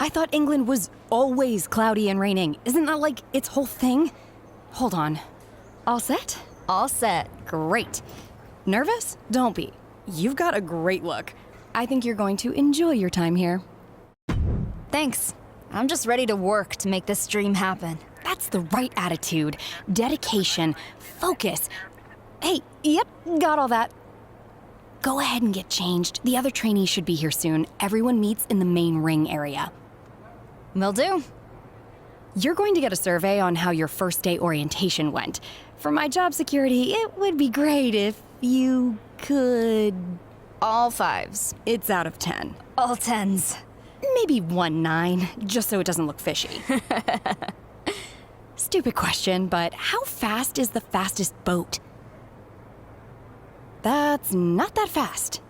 I thought England was always cloudy and raining. Isn't that like its whole thing? Hold on. All set? All set. Great. Nervous? Don't be. You've got a great look. I think you're going to enjoy your time here. Thanks. I'm just ready to work to make this dream happen. That's the right attitude. Dedication. Focus. Hey, yep, got all that. Go ahead and get changed. The other trainees should be here soon. Everyone meets in the main ring area. Will do. You're going to get a survey on how your first day orientation went. For my job security, it would be great if you could... All 5s. It's out of 10. All 10s. Maybe 1 9, just so it doesn't look fishy. Stupid question, but how fast is the fastest boat? That's not that fast.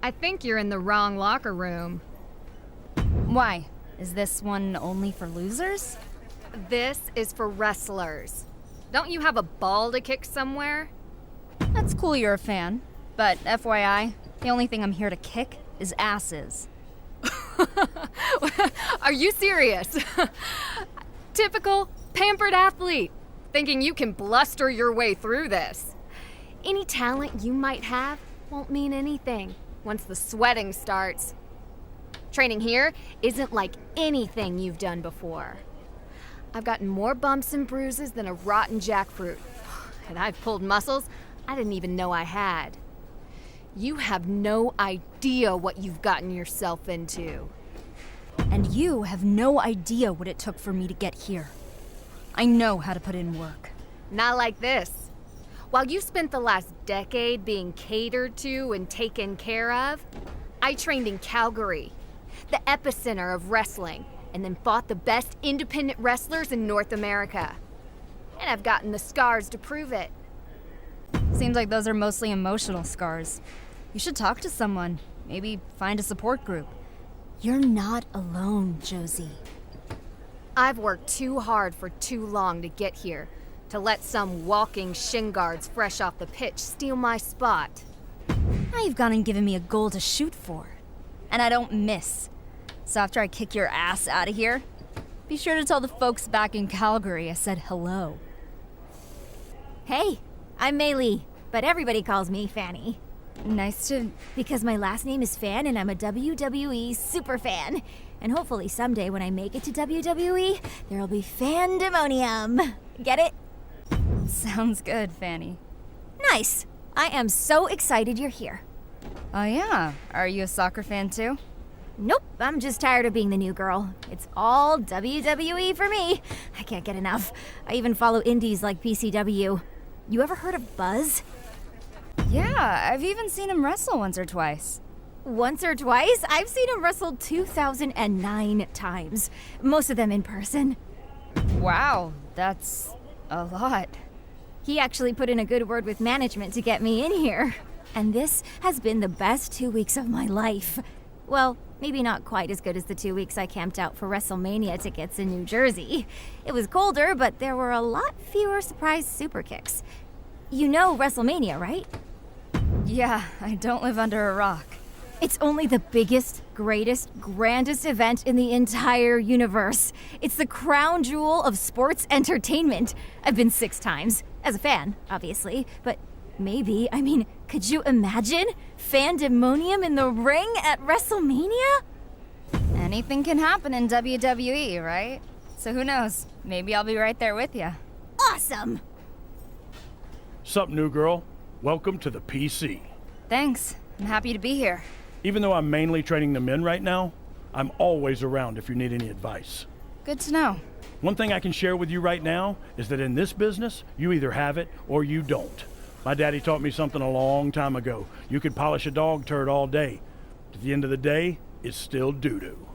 I think you're in the wrong locker room. Why? Is this one only for losers? This is for wrestlers. Don't you have a ball to kick somewhere? That's cool you're a fan. But FYI, the only thing I'm here to kick is asses. Are you serious? Typical pampered athlete, thinking you can bluster your way through this. Any talent you might have won't mean anything once the sweating starts. Training here isn't like anything you've done before. I've gotten more bumps and bruises than a rotten jackfruit, and I've pulled muscles I didn't even know I had. You have no idea what you've gotten yourself into. And you have no idea what it took for me to get here. I know how to put in work. Not like this. While you spent the last decade being catered to and taken care of, I trained in Calgary, the epicenter of wrestling, and then fought the best independent wrestlers in North America. And I've gotten the scars to prove it. Seems like those are mostly emotional scars. You should talk to someone. Maybe find a support group. You're not alone, Josie. I've worked too hard for too long to get here, to let some walking shin guards fresh off the pitch steal my spot. Now you've gone and given me a goal to shoot for. And I don't miss. So after I kick your ass out of here, be sure to tell the folks back in Calgary I said hello. Hey, I'm Maylee, but everybody calls me Fanny. Nice to... Because my last name is Fan and I'm a WWE super fan. And hopefully someday when I make it to WWE, there'll be fandemonium. Get it? Sounds good, Fanny. Nice. I am so excited you're here. Oh yeah? Are you a soccer fan too? Nope, I'm just tired of being the new girl. It's all WWE for me. I can't get enough. I even follow indies like PCW. You ever heard of Buzz? Yeah, I've even seen him wrestle once or twice. Once or twice? I've seen him wrestle 2,009 times. Most of them in person. Wow, that's a lot. He actually put in a good word with management to get me in here. And this has been the best 2 weeks of my life. Well, maybe not quite as good as the 2 weeks I camped out for WrestleMania tickets in New Jersey. It was colder, but there were a lot fewer surprise super kicks. You know WrestleMania, right? Yeah, I don't live under a rock. It's only the biggest, greatest, grandest event in the entire universe. It's the crown jewel of sports entertainment. I've been 6 times, as a fan, obviously, but maybe, could you imagine? Fandemonium in the ring at WrestleMania? Anything can happen in WWE, right? So who knows? Maybe I'll be right there with you. Awesome! Sup, new girl? Welcome to the PC. Thanks. I'm happy to be here. Even though I'm mainly training the men right now, I'm always around if you need any advice. Good to know. One thing I can share with you right now is that in this business, you either have it or you don't. My daddy taught me something a long time ago. You could polish a dog turd all day. At the end of the day, it's still doo-doo.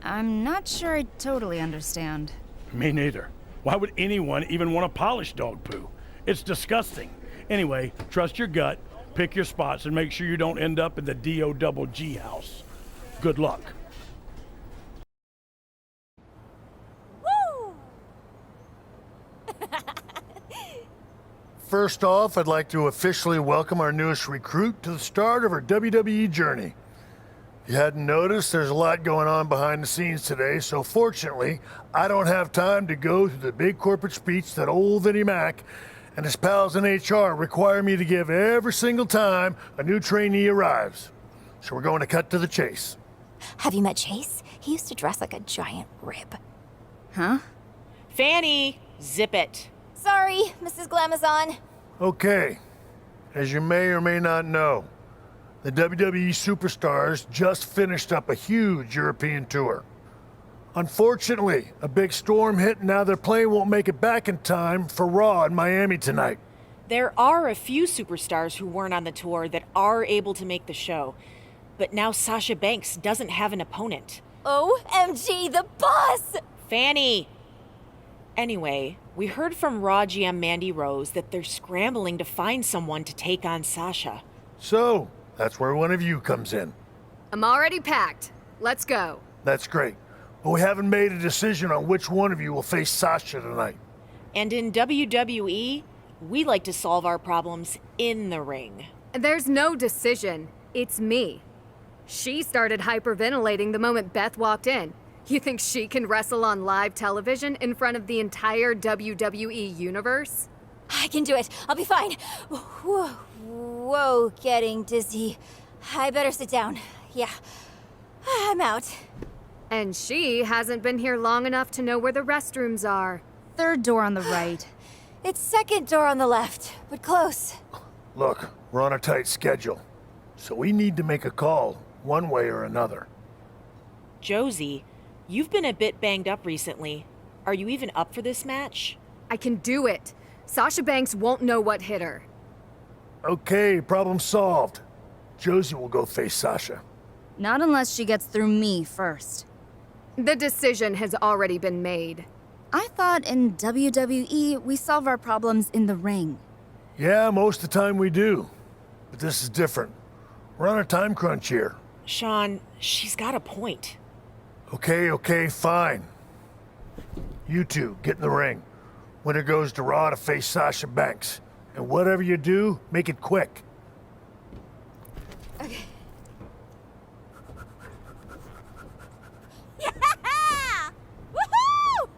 I'm not sure I totally understand. Me neither. Why would anyone even want to polish dog poo? It's disgusting. Anyway, trust your gut, pick your spots, and make sure you don't end up in the D-O-double-G house. Good luck. Woo! First off, I'd like to officially welcome our newest recruit to the start of her WWE journey. If you hadn't noticed, there's a lot going on behind the scenes today, so fortunately, I don't have time to go through the big corporate speech that old Vinnie Mac and his pals in HR require me to give every single time a new trainee arrives. So we're going to cut to the chase. Have you met Chase? He used to dress like a giant rib. Huh? Fanny, zip it. Sorry, Mrs. Glamazon. Okay, as you may or may not know, the WWE Superstars just finished up a huge European tour. Unfortunately, a big storm hit and now their plane won't make it back in time for Raw in Miami tonight. There are a few superstars who weren't on the tour that are able to make the show. But now Sasha Banks doesn't have an opponent. OMG, the boss! Fanny! Anyway, we heard from Raw GM Mandy Rose that they're scrambling to find someone to take on Sasha. So, that's where one of you comes in. I'm already packed. Let's go. That's great. But we haven't made a decision on which one of you will face Sasha tonight. And in WWE, we like to solve our problems in the ring. There's no decision. It's me. She started hyperventilating the moment Beth walked in. You think she can wrestle on live television in front of the entire WWE universe? I can do it. I'll be fine. Whoa, getting dizzy. I better sit down. Yeah, I'm out. And she hasn't been here long enough to know where the restrooms are. Third door on the right. It's second door on the left, but close. Look, we're on a tight schedule, so we need to make a call, one way or another. Josie, you've been a bit banged up recently. Are you even up for this match? I can do it. Sasha Banks won't know what hit her. Okay, problem solved. Josie will go face Sasha. Not unless she gets through me first. The decision has already been made. I thought in WWE we solve our problems in the ring. Yeah, most of the time we do. But this is different. We're on a time crunch here. Sean, she's got a point. Okay, fine. You two, get in the ring. Winner goes to Raw to face Sasha Banks. And whatever you do, make it quick. Okay. Woohoo!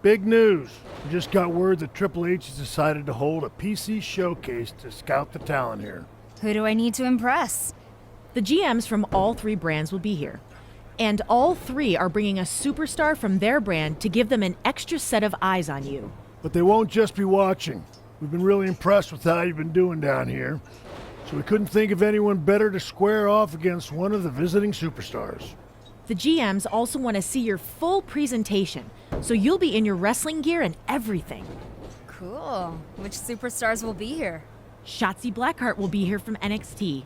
Big news. We just got word that Triple H has decided to hold a PC showcase to scout the talent here. Who do I need to impress? The GMs from all three brands will be here. And all three are bringing a superstar from their brand to give them an extra set of eyes on you. But they won't just be watching. We've been really impressed with how you've been doing down here. So we couldn't think of anyone better to square off against one of the visiting superstars. The GMs also want to see your full presentation, so you'll be in your wrestling gear and everything. Cool. Which superstars will be here? Shotzi Blackheart will be here from NXT,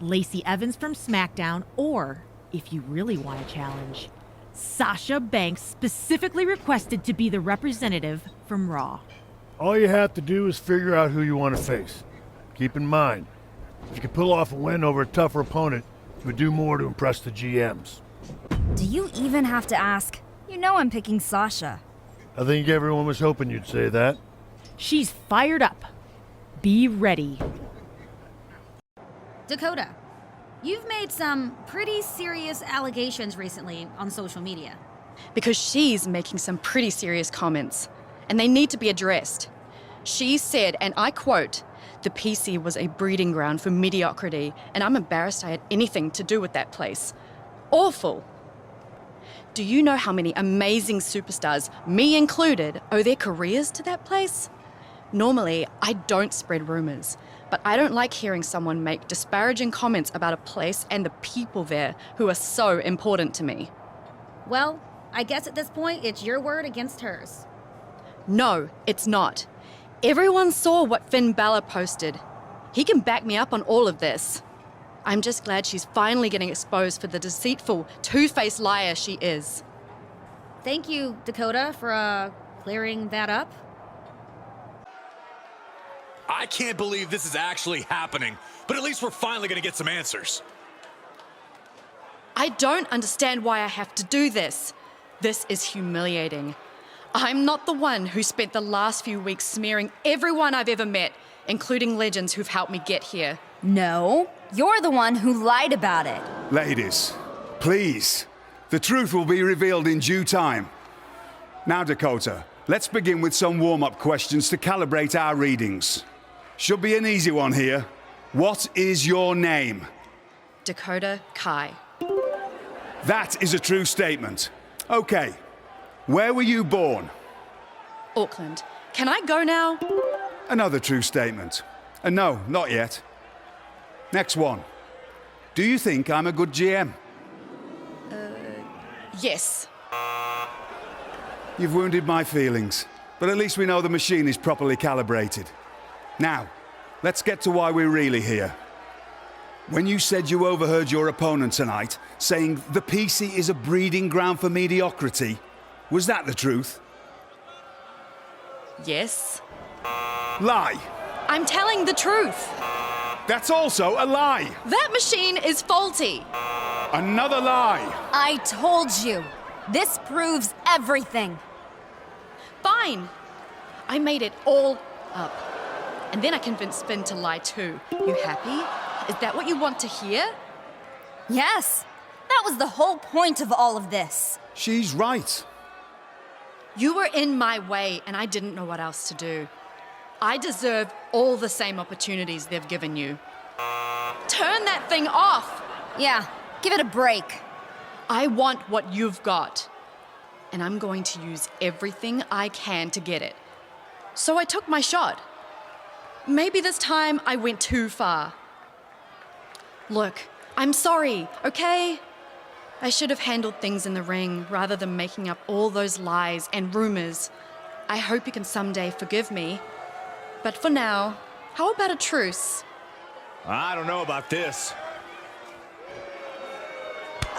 Lacey Evans from SmackDown, or, if you really want a challenge, Sasha Banks specifically requested to be the representative from Raw. All you have to do is figure out who you want to face. Keep in mind, if you could pull off a win over a tougher opponent, you would do more to impress the GMs. Do you even have to ask? You know I'm picking Sasha. I think everyone was hoping you'd say that. She's fired up. Be ready. Dakota, you've made some pretty serious allegations recently on social media. Because she's making some pretty serious comments, and they need to be addressed. She said, and I quote, "The PC was a breeding ground for mediocrity, and I'm embarrassed I had anything to do with that place. Awful. Do you know how many amazing superstars, me included, owe their careers to that place? Normally, I don't spread rumors, but I don't like hearing someone make disparaging comments about a place and the people there who are so important to me." Well, I guess at this point it's your word against hers. No, it's not. Everyone saw what Finn Balor posted. He can back me up on all of this. I'm just glad she's finally getting exposed for the deceitful, two-faced liar she is. Thank you, Dakota, for clearing that up. I can't believe this is actually happening, but at least we're finally going to get some answers. I don't understand why I have to do this. This is humiliating. I'm not the one who spent the last few weeks smearing everyone I've ever met, including legends who've helped me get here. No, you're the one who lied about it. Ladies, please. The truth will be revealed in due time. Now, Dakota, let's begin with some warm-up questions to calibrate our readings. Should be an easy one here. What is your name? Dakota Kai. That is a true statement. Okay. Where were you born? Auckland. Can I go now? Another true statement. And no, not yet. Next one. Do you think I'm a good GM? Yes. You've wounded my feelings, but at least we know the machine is properly calibrated. Now, let's get to why we're really here. When you said you overheard your opponent tonight saying the PC is a breeding ground for mediocrity, was that the truth? Yes. Lie. I'm telling the truth. That's also a lie. That machine is faulty. Another lie. I told you. This proves everything. Fine. I made it all up. And then I convinced Finn to lie too. You happy? Is that what you want to hear? Yes. That was the whole point of all of this. She's right. You were in my way, and I didn't know what else to do. I deserve all the same opportunities they've given you. Turn that thing off! Yeah, give it a break. I want what you've got, and I'm going to use everything I can to get it. So I took my shot. Maybe this time I went too far. Look, I'm sorry, okay? I should have handled things in the ring rather than making up all those lies and rumors. I hope you can someday forgive me. But for now, how about a truce? I don't know about this.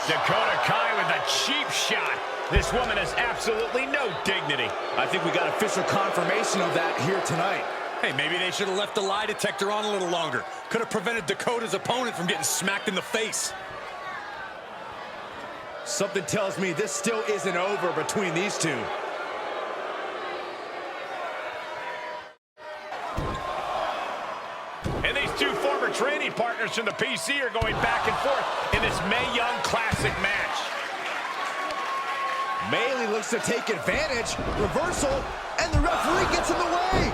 Dakota Kai with a cheap shot. This woman has absolutely no dignity. I think we got official confirmation of that here tonight. Hey, maybe they should have left the lie detector on a little longer. Could have prevented Dakota's opponent from getting smacked in the face. Something tells me this still isn't over between these two. And these two former training partners from the PC are going back and forth in this Mae Young Classic match. Bailey looks to take advantage. Reversal, and the referee gets in the way.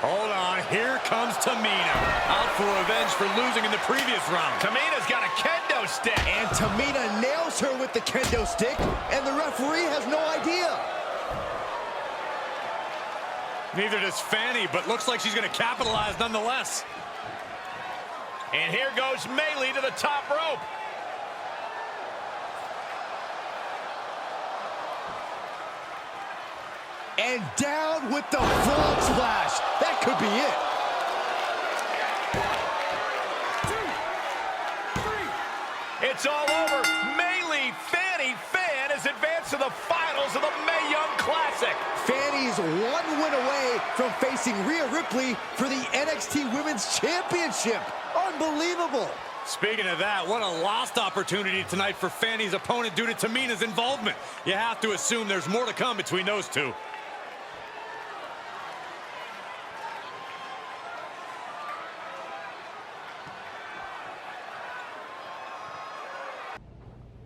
Hold on, here comes Tamina. Out for revenge for losing in the previous round. Tamina's got a kendo stick. And Tamina nails her with the kendo stick, and the referee has no idea. Neither does Fanny, but looks like she's going to capitalize nonetheless. And here goes Bailey to the top rope. And down with the frog splash. That could be it. 2, 3. It's all over. Bailey, Fanny, Fan has advanced to the finals of the Mae Young Classic. Fanny's one win away from facing Rhea Ripley for the NXT Women's Championship. Unbelievable. Speaking of that, what a lost opportunity tonight for Fanny's opponent due to Tamina's involvement. You have to assume there's more to come between those two.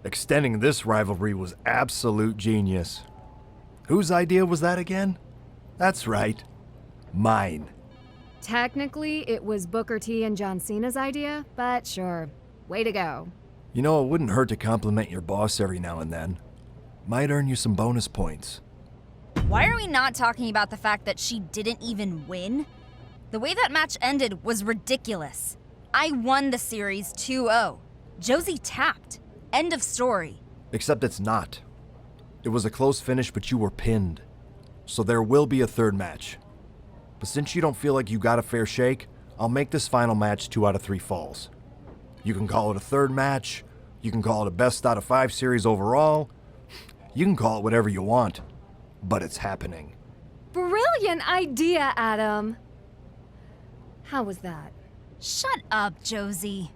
Extending this rivalry was absolute genius. Whose idea was that again? That's right, mine. Technically, it was Booker T and John Cena's idea, but sure. Way to go. You know, it wouldn't hurt to compliment your boss every now and then. Might earn you some bonus points. Why are we not talking about the fact that she didn't even win? The way that match ended was ridiculous. I won the series 2-0. Josie tapped. End of story. Except it's not. It was a close finish, but you were pinned. So there will be a third match. But since you don't feel like you got a fair shake, I'll make this final match 2 out of 3 falls. You can call it a third match, you can call it a best out of 5 series overall, you can call it whatever you want, but it's happening. Brilliant idea, Adam. How was that? Shut up, Josie.